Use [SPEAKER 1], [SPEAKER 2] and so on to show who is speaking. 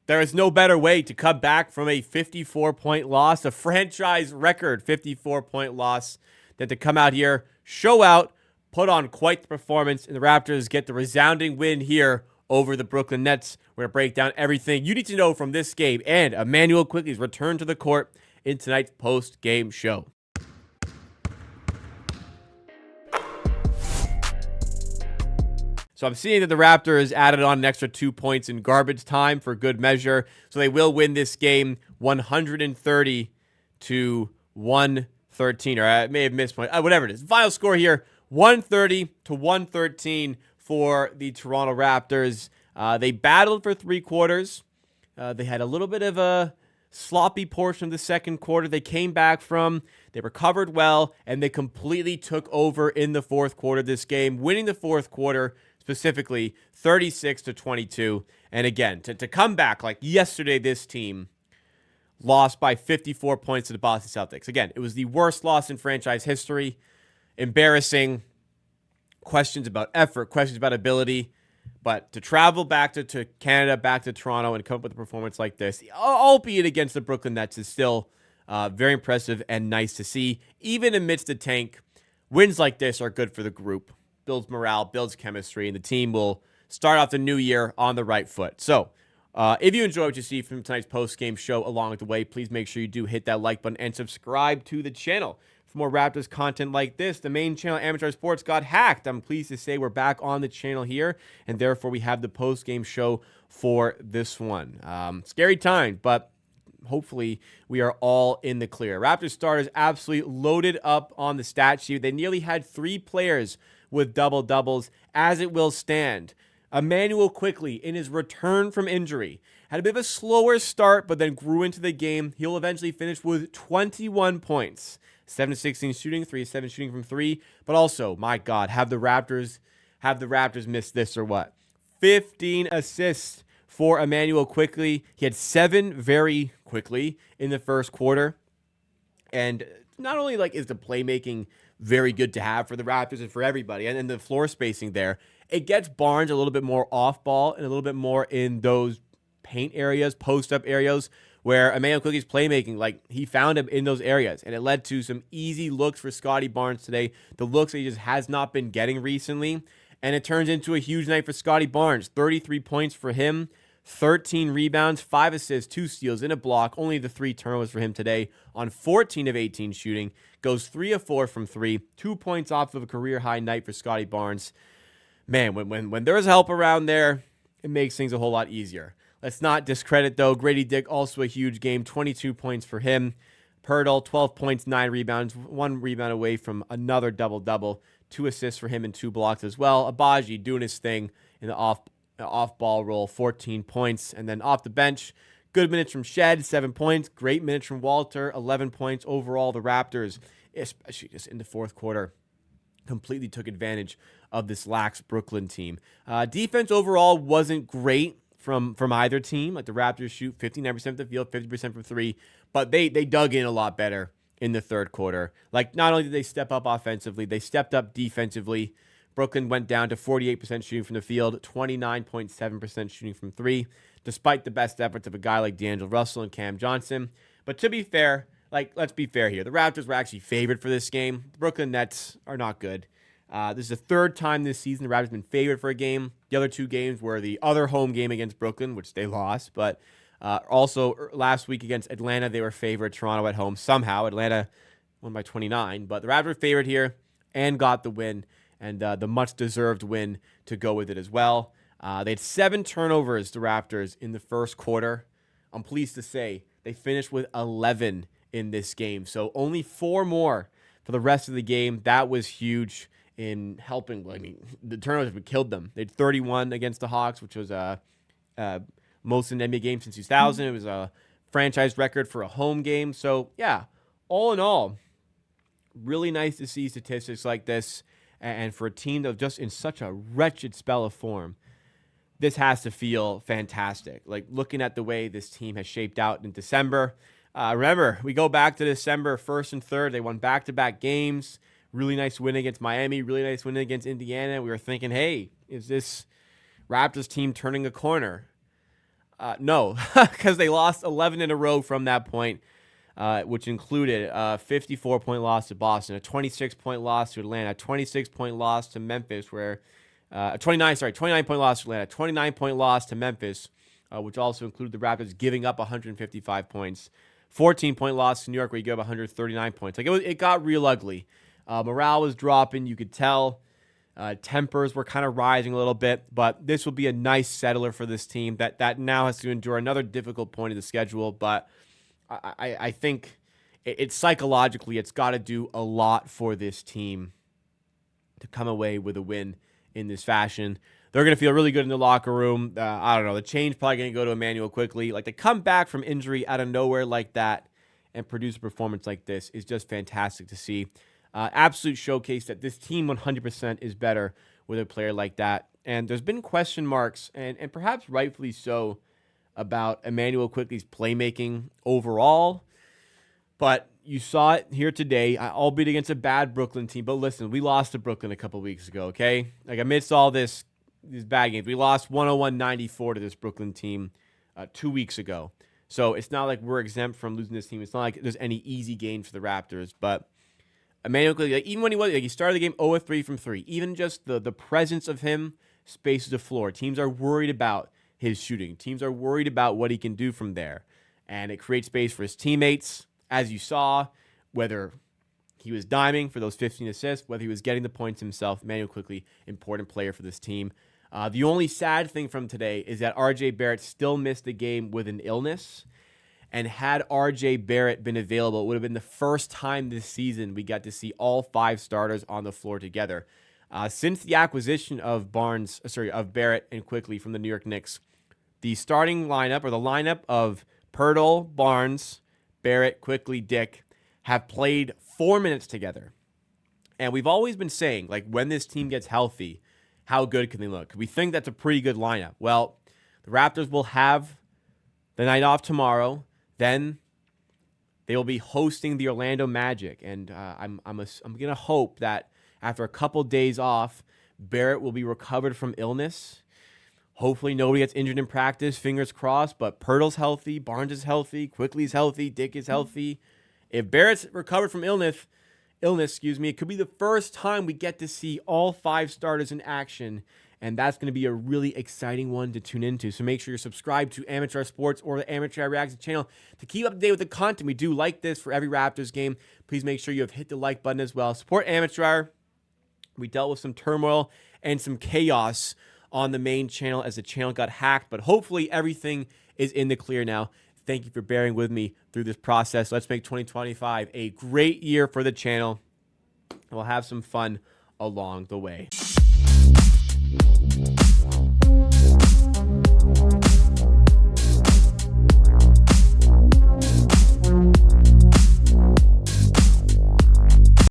[SPEAKER 1] There is no better way to come back from a 54-point loss, a franchise record 54-point loss, than to come out here, show out, put on quite the performance, and the Raptors get the resounding win here over the Brooklyn Nets. We're going to break down everything you need to know from this game and Immanuel Quickley's return to the court in tonight's post-game show. So I'm seeing that the Raptors added on an extra 2 points in garbage time for good measure. So they will win this game 130 to 113. Or I may have missed point. Whatever it is. Final score here, 130 to 113 for the Toronto Raptors. They battled for 3 quarters. They had a little bit of a sloppy portion of the second quarter they came back from. They recovered well, and they completely took over in the fourth quarter of this game, winning the fourth quarter specifically 36 to 22. And again, to come back like yesterday, this team lost by 54 points to the Boston Celtics. Again, it was the worst loss in franchise history. Embarrassing. Questions about effort, questions about ability. But to travel back to Canada, back to Toronto, and come up with a performance like this, albeit against the Brooklyn Nets, is still very impressive and nice to see. Even amidst the tank, wins like this are good for the group. Builds morale, builds chemistry, and the team will start off the new year on the right foot. So, if you enjoy what you see from tonight's post-game show along the way, please make sure you do hit that like button and subscribe to the channel. For more Raptors content like this, the main channel, Amateur Sports, got hacked. I'm pleased to say we're back on the channel here, and therefore we have the post-game show for this one. Scary time, but hopefully we are all in the clear. Raptors starters absolutely loaded up on the stat sheet. They nearly had 3 players with double-doubles, as it will stand. Immanuel Quickley, in his return from injury, had a bit of a slower start, but then grew into the game. He'll eventually finish with 21 points. 7-16 shooting, 3-7 shooting from 3. But also, my God, have the Raptors missed this or what? 15 assists for Immanuel Quickley. He had 7 very quickly in the first quarter. And not only is the playmaking very good to have for the Raptors and for everybody, and then the floor spacing there, it gets Barnes a little bit more off ball and a little bit more in those paint areas, post-up areas, where Immanuel Quickley's playmaking, he found him in those areas, and it led to some easy looks for Scottie Barnes today, the looks that he just has not been getting recently, and it turns into a huge night for Scottie Barnes. 33 points for him, 13 rebounds, 5 assists, 2 steals, and a block. Only the 3 turnovers for him today on 14 of 18 shooting. Goes 3 of 4 from 3. 2 points off of a career-high night for Scottie Barnes. Man, when there's help around there, it makes things a whole lot easier. Let's not discredit, though. Grady Dick, also a huge game. 22 points for him. Pirtle, 12 points, 9 rebounds. 1 rebound away from another double-double. 2 assists for him and 2 blocks as well. Abaji doing his thing in the off-ball role, 14 points. And then off the bench, good minutes from Shed, 7 points. Great minutes from Walter, 11 points. Overall, the Raptors, especially just in the fourth quarter, completely took advantage of this lax Brooklyn team. Defense overall wasn't great from either team. The Raptors shoot 59% of the field, 50% from 3, but they dug in a lot better in the third quarter. Not only did they step up offensively, they stepped up defensively. Brooklyn went down to 48% shooting from the field, 29.7% shooting from 3, despite the best efforts of a guy like D'Angelo Russell and Cam Johnson. But to be fair, let's be fair here. The Raptors were actually favored for this game. The Brooklyn Nets are not good. This is the 3rd time this season the Raptors have been favored for a game. The other 2 games were the other home game against Brooklyn, which they lost. But also last week against Atlanta, they were favored. Toronto at home. Somehow, Atlanta won by 29. But the Raptors were favored here and got the win. And the much-deserved win to go with it as well. They had 7 turnovers, the Raptors, in the first quarter. I'm pleased to say they finished with 11 in this game. So only 4 more for the rest of the game. That was huge in helping. The turnovers have killed them. They had 31 against the Hawks, which was most in an NBA game since 2000. It was a franchise record for a home game. So, yeah, all in all, really nice to see statistics like this. And for a team that was just in such a wretched spell of form, this has to feel fantastic. Looking at the way this team has shaped out in December. Remember, we go back to December 1st and 3rd. They won back-to-back games. Really nice win against Miami. Really nice win against Indiana. We were thinking, hey, is this Raptors team turning a corner? No, because they lost 11 in a row from that point, which included a 54-point loss to Boston, a 26-point loss to Atlanta, a 26-point loss to Memphis, where a 29-point loss to Atlanta, 29-point loss to Memphis, which also included the Raptors giving up 155 points, 14-point loss to New York, where you gave up 139 points. Like it got real ugly. Morale was dropping, you could tell. Tempers were kind of rising a little bit, but this will be a nice settler for this team that now has to endure another difficult point of the schedule. But I think it's psychologically, it's got to do a lot for this team to come away with a win in this fashion. They're going to feel really good in the locker room. I don't know. The change probably going to go to Immanuel Quickley. Like, to come back from injury out of nowhere like that and produce a performance like this is just fantastic to see. Absolute showcase that this team 100% is better with a player like that. And there's been question marks, and perhaps rightfully so, about Immanuel Quickley's playmaking overall. But you saw it here today, albeit against a bad Brooklyn team. But listen, we lost to Brooklyn a couple weeks ago, okay? Like, amidst all these bad games, we lost 101-94 to this Brooklyn team 2 weeks ago. So it's not like we're exempt from losing this team. It's not like there's any easy games for the Raptors. But Immanuel Quickley, like, even when he started the game 0-3 from 3, even just the presence of him spaces the floor. Teams are worried about his shooting. Teams are worried about what he can do from there. And it creates space for his teammates, as you saw, whether he was diming for those 15 assists, whether he was getting the points himself. Immanuel Quickley, important player for this team. The only sad thing from today is that R.J. Barrett still missed the game with an illness. And had R.J. Barrett been available, it would have been the first time this season we got to see all 5 starters on the floor together. Since the acquisition of Barrett and Quickley from the New York Knicks, the starting lineup, or the lineup of Pirtle, Barnes, Barrett, Quickley, Dick, have played 4 minutes together. And we've always been saying, like, when this team gets healthy, how good can they look? We think that's a pretty good lineup. Well, the Raptors will have the night off tomorrow. Then they will be hosting the Orlando Magic. And I'm going to hope that after a couple days off, Barrett will be recovered from illness. Hopefully nobody gets injured in practice, fingers crossed, but Pirtle's healthy, Barnes is healthy, Quickley's healthy, Dick is healthy. If Barrett's recovered from illness, it could be the first time we get to see all 5 starters in action, and that's going to be a really exciting one to tune into. So make sure you're subscribed to Amateur Sports or the Amateur Reaction channel to keep up to date with the content we do like this for every Raptors game. Please make sure you have hit the like button as well. Support Amateur. We dealt with some turmoil and some chaos on the main channel as the channel got hacked, but hopefully everything is in the clear now. Thank you for bearing with me through this process. Let's make 2025 a great year for the channel. We'll have some fun along the way.